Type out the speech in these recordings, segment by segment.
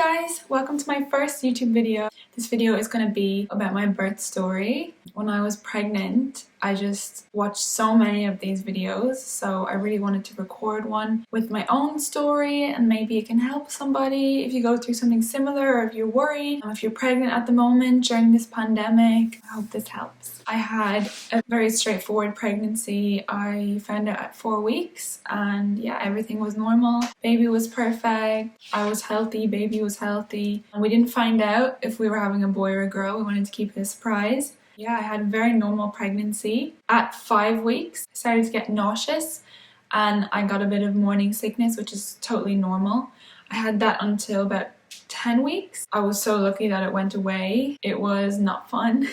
guys, welcome to my first YouTube video. This video is going to be about my birth story. When I was pregnant, I just watched so many of these videos, so I really wanted to record one with my own story, and maybe it can help somebody if you go through something similar, or if you're worried, if you're pregnant at the moment during this pandemic. I hope this helps. I had a very straightforward pregnancy. I found out at 4 weeks, and yeah, everything was normal. Baby was perfect. I was healthy, baby was healthy. And we didn't find out if we were having a boy or a girl. We wanted to keep it a surprise. Yeah, I had a very normal pregnancy. At 5 weeks, I started to get nauseous and I got a bit of morning sickness, which is totally normal. I had that until about 10 weeks. I was so lucky that it went away. It was not fun.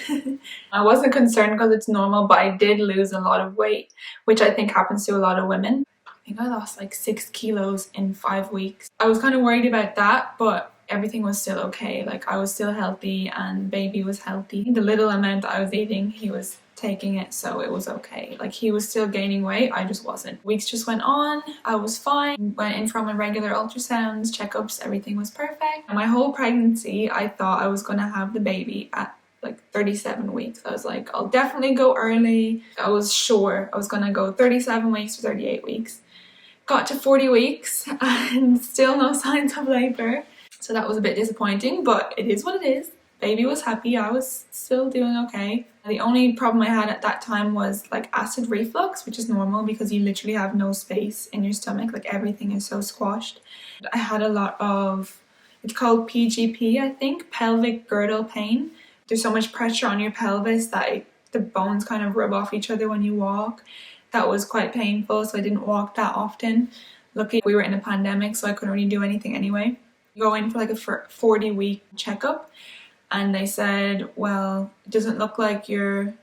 I wasn't concerned because it's normal, but I did lose a lot of weight, which I think happens to a lot of women. I think I lost like 6 kilos in 5 weeks. I was kind of worried about that, but everything was still okay. Like, I was still healthy and baby was healthy. The little amount that I was eating, he was taking it, so it was okay. Like, he was still gaining weight, I just wasn't. Weeks just went on, I was fine. Went in for my regular ultrasounds, checkups, everything was perfect. And my whole pregnancy, I thought I was gonna have the baby at like 37 weeks. I was like, I'll definitely go early. I was sure I was gonna go 37 weeks or 38 weeks. Got to 40 weeks and still no signs of labor. So that was a bit disappointing, but it is what it is. Baby was happy, I was still doing okay. The only problem I had at that time was like acid reflux, which is normal because you literally have no space in your stomach, like everything is so squashed. I had a lot of, it's called PGP, I think, pelvic girdle pain. There's so much pressure on your pelvis that the bones kind of rub off each other when you walk. That was quite painful, so I didn't walk that often. Luckily, we were in a pandemic, so I couldn't really do anything anyway. Go in for like a 40-week checkup, and they said, well, it doesn't look like you're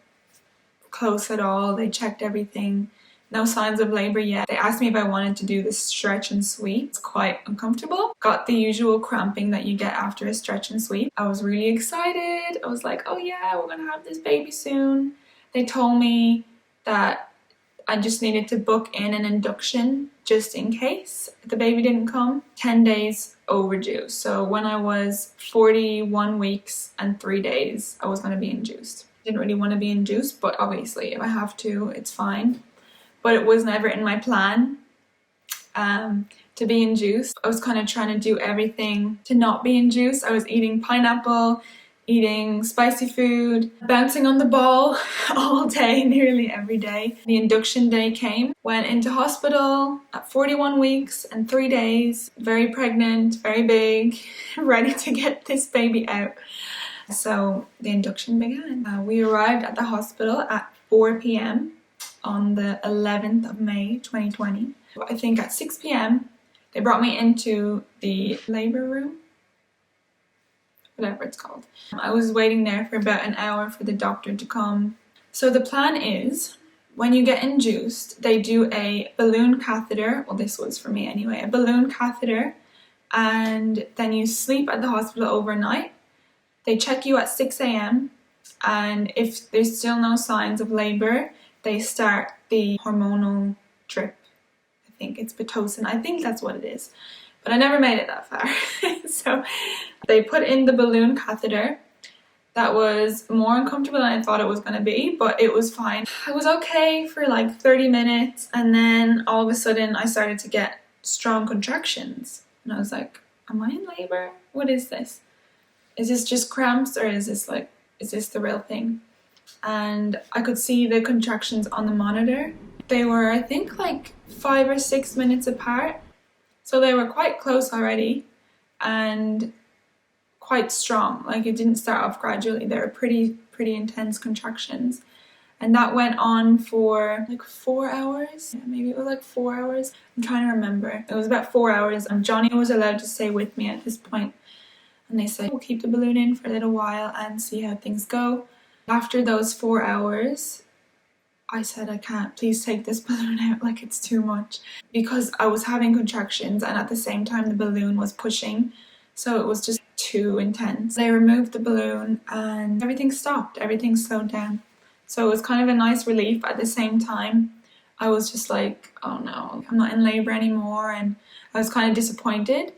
close at all. They checked everything, no signs of labor yet. They asked me if I wanted to do the stretch and sweep. It's quite uncomfortable. Got the usual cramping that you get after a stretch and sweep. I was really excited. I was like, oh yeah, we're gonna have this baby soon. They told me that I just needed to book in an induction just in case the baby didn't come. 10 days overdue. So when I was 41 weeks and 3 days, I was going to be induced. Didn't really want to be induced, but obviously if I have to, it's fine. But it was never in my plan to be induced. I was kind of trying to do everything to not be induced. I was eating pineapple, eating spicy food, bouncing on the ball all day, nearly every day. The induction day came, went into hospital at 41 weeks and 3 days, very pregnant, very big, ready to get this baby out. So the induction began. We arrived at the hospital at 4 p.m. on the 11th of May 2020. I think at 6 p.m. they brought me into the labor room, whatever it's called. I was waiting there for about an hour for the doctor to come. So the plan is, when you get induced, they do a balloon catheter. Well, this was for me anyway, a balloon catheter, and then you sleep at the hospital overnight. They check you at 6 a.m. and if there's still no signs of labor, they start the hormonal drip. I think it's Pitocin. I think that's what it is. But I never made it that far. So they put in the balloon catheter. That was more uncomfortable than I thought it was going to be, but it was fine. I was okay for like 30 minutes, and then all of a sudden I started to get strong contractions. And I was like, am I in labor? What is this? Is this just cramps, or is this the real thing? And I could see the contractions on the monitor. They were, I think, like 5 or 6 minutes apart. So they were quite close already and quite strong. Like, it didn't start off gradually. They were pretty intense contractions. And that went on for like 4 hours. Yeah, maybe it was like 4 hours. I'm trying to remember. It was about 4 hours. And Johnny was allowed to stay with me at this point. And they said, we'll keep the balloon in for a little while and see how things go. After those 4 hours, I said, I can't, please take this balloon out, like it's too much. Because I was having contractions and at the same time the balloon was pushing. So it was just too intense. They removed the balloon and everything stopped, everything slowed down. So it was kind of a nice relief. At the same time, I was just like, oh no, I'm not in labor anymore. And I was kind of disappointed.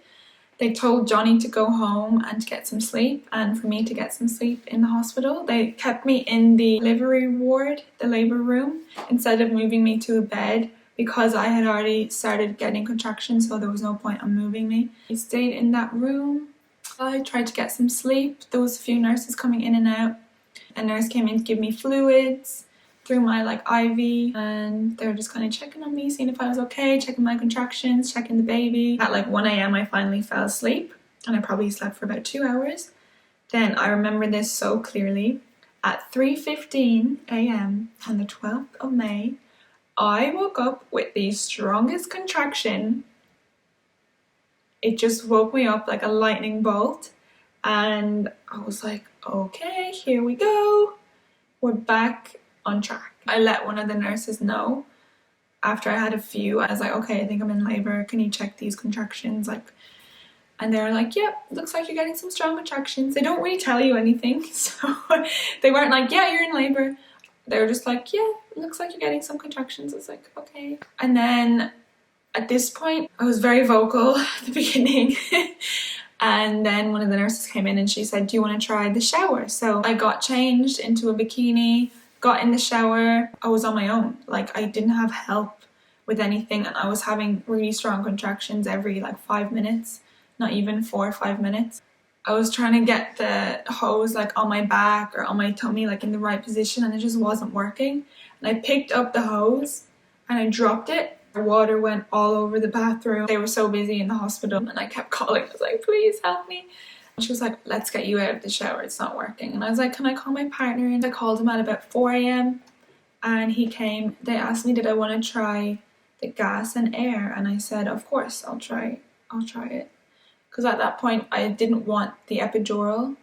They told Johnny to go home and to get some sleep, and for me to get some sleep in the hospital. They kept me in the delivery ward, the labour room, instead of moving me to a bed because I had already started getting contractions, so there was no point on moving me. I stayed in that room. I tried to get some sleep. There was a few nurses coming in and out. A nurse came in to give me fluids through my IV, and they were just kind of checking on me, seeing if I was okay, checking my contractions, checking the baby. At 1 a.m. I finally fell asleep, and I probably slept for about 2 hours. Then I remember this so clearly. At 3:15 a.m. on the 12th of May, I woke up with the strongest contraction. It just woke me up like a lightning bolt, and I was like, okay, here we go. We're back on track. I let one of the nurses know after I had a few. I was like, okay, I think I'm in labor. Can you check these contractions? And they were like, yep, looks like you're getting some strong contractions. They don't really tell you anything, so they weren't like, yeah, you're in labor. They were just like, yeah, it looks like you're getting some contractions. I was like, okay. And then at this point, I was very vocal at the beginning. And then one of the nurses came in and she said, do you want to try the shower? So I got changed into a bikini, got in the shower. I was on my own. I didn't have help with anything, and I was having really strong contractions every 5 minutes, not even 4 or 5 minutes. I was trying to get the hose on my back or on my tummy in the right position, and it just wasn't working. And I picked up the hose and I dropped it. The water went all over the bathroom. They were so busy in the hospital, and I kept calling. I was like, please help me. And she was like, let's get you out of the shower, it's not working. And I was like, can I call my partner in? I called him at about 4 a.m. and he came. They asked me, did I want to try the gas and air? And I said, of course, I'll try it. Because at that point, I didn't want the epidural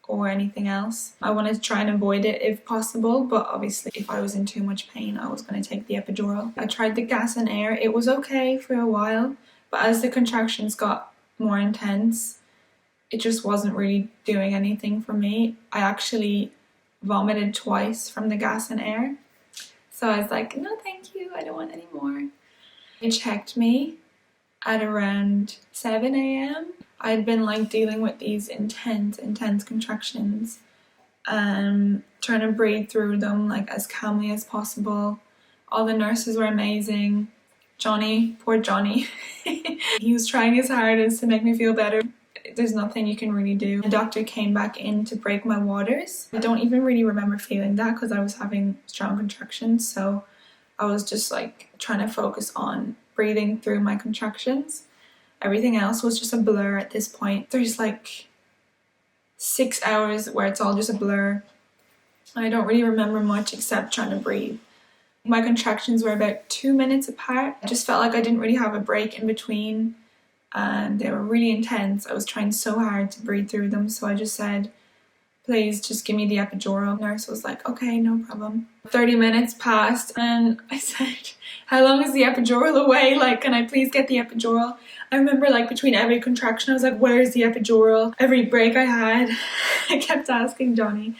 or anything else. I wanted to try and avoid it if possible, but obviously if I was in too much pain, I was going to take the epidural. I tried the gas and air. It was okay for a while, but as the contractions got more intense, it just wasn't really doing anything for me. I actually vomited twice from the gas and air. So I was like, no thank you, I don't want any more. They checked me at around 7 a.m. I'd been dealing with these intense contractions, trying to breathe through them as calmly as possible. All the nurses were amazing. Johnny, poor Johnny, he was trying his hardest to make me feel better. There's nothing you can really do. The doctor came back in to break my waters. I don't even really remember feeling that because I was having strong contractions, so I was just trying to focus on breathing through my contractions. Everything else was just a blur at this point. There's 6 hours where it's all just a blur. I don't really remember much except trying to breathe. My contractions were about 2 minutes apart. I just felt like I didn't really have a break in between, and they were really intense. I was trying so hard to breathe through them, so I just said, please just give me the epidural. The nurse was like, okay, no problem. 30 minutes passed and I said, how long is the epidural away? Can I please get the epidural? I remember between every contraction I was like, where is the epidural? Every break I had, I kept asking Johnny.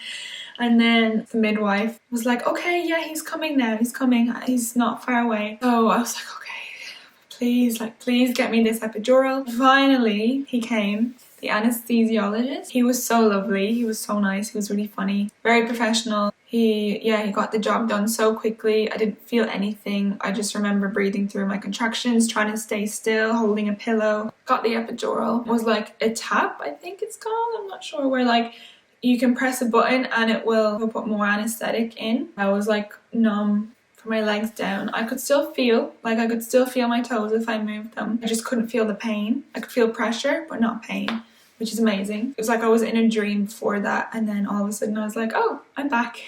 And then the midwife was like, okay, yeah, he's coming now. He's coming. He's not far away. So I was like, okay, please get me this epidural. Finally, he came. The anesthesiologist, he was so lovely, he was so nice, he was really funny, very professional. He got the job done so quickly. I didn't feel anything. I just remember breathing through my contractions, trying to stay still, holding a pillow. Got the epidural. It was a tap, I think it's called, I'm not sure, where you can press a button and it will put more anesthetic in. I was numb from my legs down. I could still feel, I could still feel my toes if I moved them. I just couldn't feel the pain. I could feel pressure, but not pain, which is amazing. It was I was in a dream before that, and then all of a sudden I was like, oh, I'm back.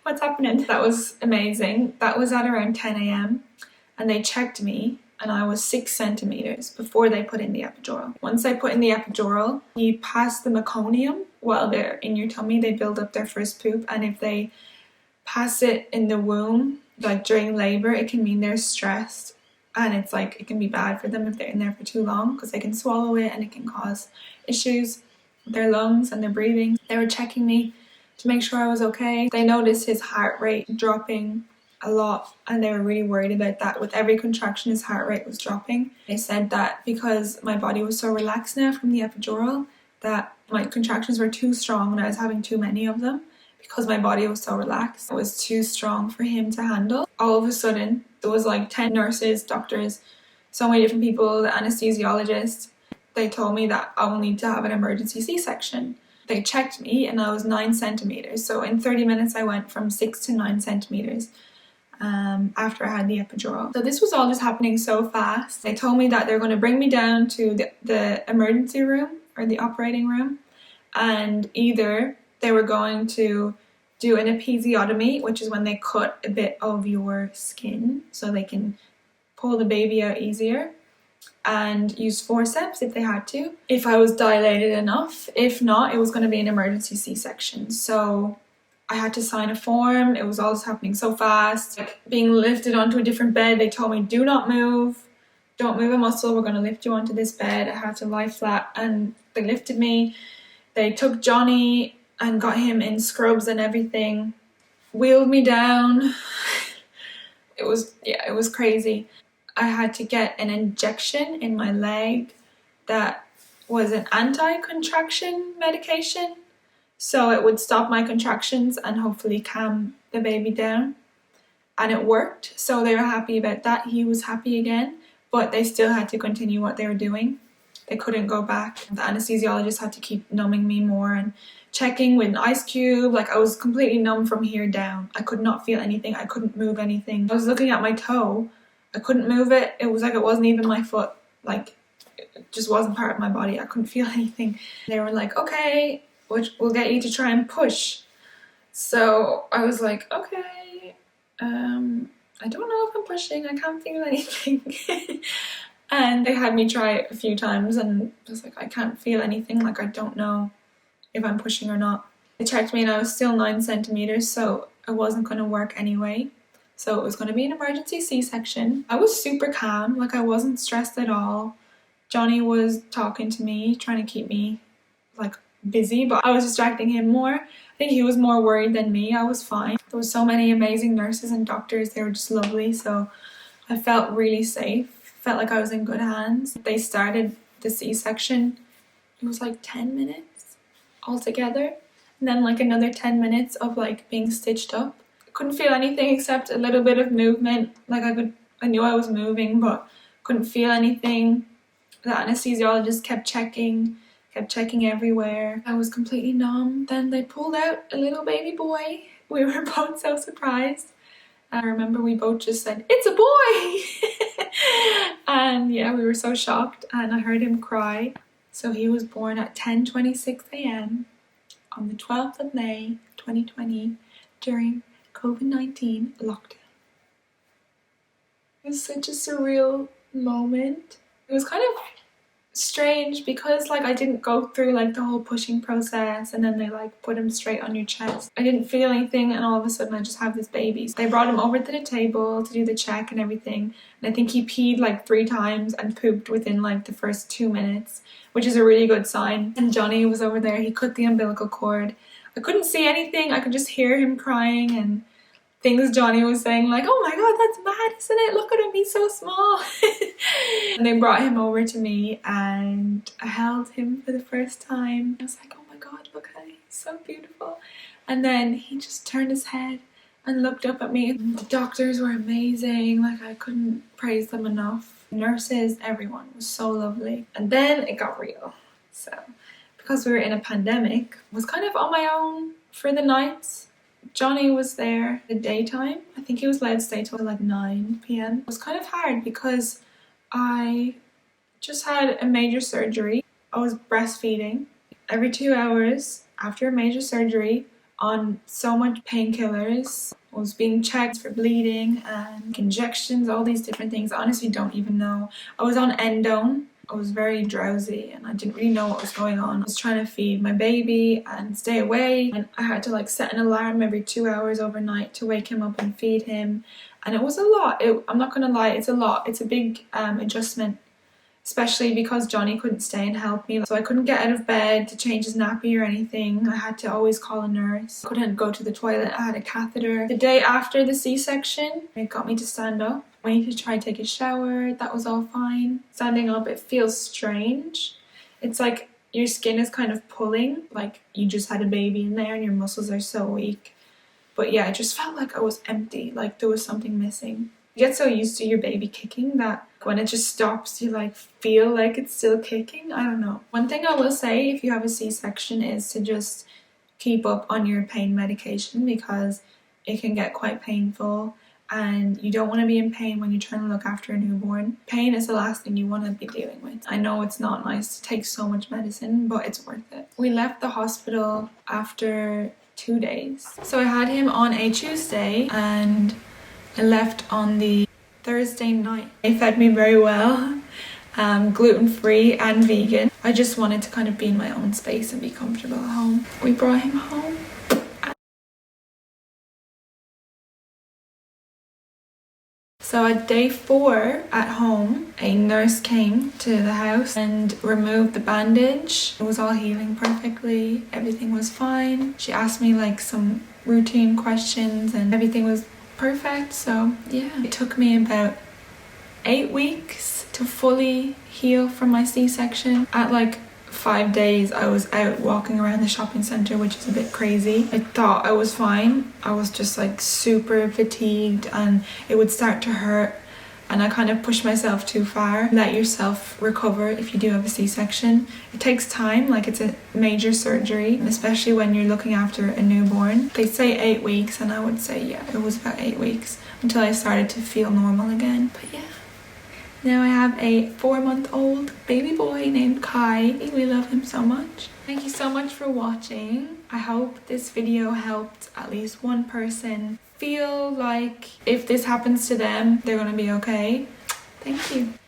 What's happening? That was amazing. That was at around 10 a.m. and they checked me and I was 6 centimeters before they put in the epidural. Once they put in the epidural, you pass the meconium while they're in your tummy. They build up their first poop, and if they pass it in the womb, during labor, it can mean they're stressed, and it's it can be bad for them if they're in there for too long because they can swallow it and it can cause issues with their lungs and their breathing. They were checking me to make sure I was okay. They noticed his heart rate dropping a lot, and they were really worried about that. With every contraction his heart rate was dropping. They said that because my body was so relaxed now from the epidural, that my contractions were too strong and I was having too many of them. Because my body was so relaxed, it was too strong for him to handle. All of a sudden there was like 10 nurses, doctors, so many different people, the anesthesiologist. They told me that I will need to have an emergency C-section. They checked me and I was 9 centimeters. So in 30 minutes I went from 6 to 9 centimeters after I had the epidural. So this was all just happening so fast. They told me that they're going to bring me down to the emergency room or the operating room, and either they were going to do an episiotomy, which is when they cut a bit of your skin so they can pull the baby out easier, and use forceps if they had to, if I was dilated enough. If not, it was going to be an emergency C-section. So I had to sign a form. It was all just happening so fast. Like being lifted onto a different bed, they told me, do not move. Don't move a muscle. We're going to lift you onto this bed. I had to lie flat, and they lifted me. They took Johnny and got him in scrubs and everything. Wheeled me down. It was crazy. I had to get an injection in my leg that was an anti-contraction medication. So it would stop my contractions and hopefully calm the baby down. And it worked. So they were happy about that. He was happy again. But they still had to continue what they were doing. They couldn't go back. The anesthesiologist had to keep numbing me more and checking with an ice cube. Like I was completely numb from here down. I could not feel anything. I couldn't move anything. I was looking at my toe. I couldn't move it. It was like it wasn't even my foot. Like it just wasn't part of my body. I couldn't feel anything. They were like, okay, we'll get you to try and push. So I was like, okay, I don't know if I'm pushing. I can't feel anything. And they had me try it a few times and I was like, I can't feel anything. Like I don't know if I'm pushing or not. They checked me and I was still 9 centimeters, so it wasn't going to work anyway. So it was going to be an emergency C-section. I was super calm, like I wasn't stressed at all. Johnny was talking to me, trying to keep me like busy, but I was distracting him more. I think he was more worried than me. I was fine. There was so many amazing nurses and doctors. They were just lovely. So I felt really safe. Felt like I was in good hands. They started the C-section. It was like 10 minutes altogether. And then like another 10 minutes of like being stitched up. Couldn't feel anything except a little bit of movement. Like I knew I was moving, but couldn't feel anything. The anesthesiologist kept checking everywhere. I was completely numb. Then they pulled out a little baby boy. We were both so surprised. I remember we both just said, "It's a boy!" And yeah, we were so shocked, and I heard him cry. So he was born at 10:26 a.m. on the 12th of May 2020 during COVID-19 lockdown. It was such a surreal moment. It was kind of strange because like I didn't go through like the whole pushing process and then they like put him straight on your chest. I didn't feel anything, and all of a sudden I just have this baby. They brought him over to the table to do the check and everything, and I think he peed like 3 times and pooped within like the first 2 minutes, which is a really good sign. And Johnny was over there. He cut the umbilical cord. I couldn't see anything. I could just hear him crying and things Johnny was saying, like, "Oh my god, that's mad, isn't it? Look at him, he's so small." And they brought him over to me and I held him for the first time. I was like, "Oh my god, look at him, he's so beautiful." And then he just turned his head and looked up at me. The doctors were amazing. Like I couldn't praise them enough. Nurses, everyone was so lovely. And then it got real. So because we were in a pandemic, I was kind of on my own for the nights. Johnny was there the daytime. I think he was allowed to stay till like 9 p.m. It was kind of hard because I just had a major surgery. I was breastfeeding every 2 hours after a major surgery on so much painkillers. I was being checked for bleeding and injections, all these different things. I honestly don't even know. I was on endone. I was very drowsy and I didn't really know what was going on. I was trying to feed my baby and stay awake, and I had to like set an alarm every 2 hours overnight to wake him up and feed him, and it was a lot. I'm not gonna lie, it's a lot. It's a big adjustment especially because Johnny couldn't stay and help me. So I couldn't get out of bed to change his nappy or anything. I had to always call a nurse. Couldn't go to the toilet. I had a catheter. The day after the C-section, it got me to stand up. I need to try to take a shower. That was all fine. Standing up, it feels strange. It's like your skin is kind of pulling, like you just had a baby in there and your muscles are so weak. But yeah, it just felt like I was empty, like there was something missing. You get so used to your baby kicking that when it just stops, you like feel like it's still kicking. I don't know. One thing I will say if you have a C-section is to just keep up on your pain medication, because it can get quite painful and you don't want to be in pain when you're trying to look after a newborn. Pain is the last thing you want to be dealing with. I know it's not nice to take so much medicine, but it's worth it. We left the hospital after 2 days. So I had him on a Tuesday and I left on the Thursday night. They fed me very well, gluten-free and vegan. I just wanted to kind of be in my own space and be comfortable at home. We brought him home. So at day 4 at home, a nurse came to the house and removed the bandage. It was all healing perfectly. Everything was fine. She asked me like some routine questions and everything was perfect. So yeah, it took me about 8 weeks to fully heal from my C-section. At like 5 days I was out walking around the shopping centre, which is a bit crazy. I thought I was fine. I was just like super fatigued and it would start to hurt, and I kind of pushed myself too far. Let yourself recover if you do have a C-section. It takes time, like it's a major surgery, especially when you're looking after a newborn. They say 8 weeks and I would say yeah, it was about 8 weeks until I started to feel normal again. But yeah. Now I have a 4-month-old baby boy named Kai. We love him so much. Thank you so much for watching. I hope this video helped at least one person feel like if this happens to them, they're gonna be okay. Thank you.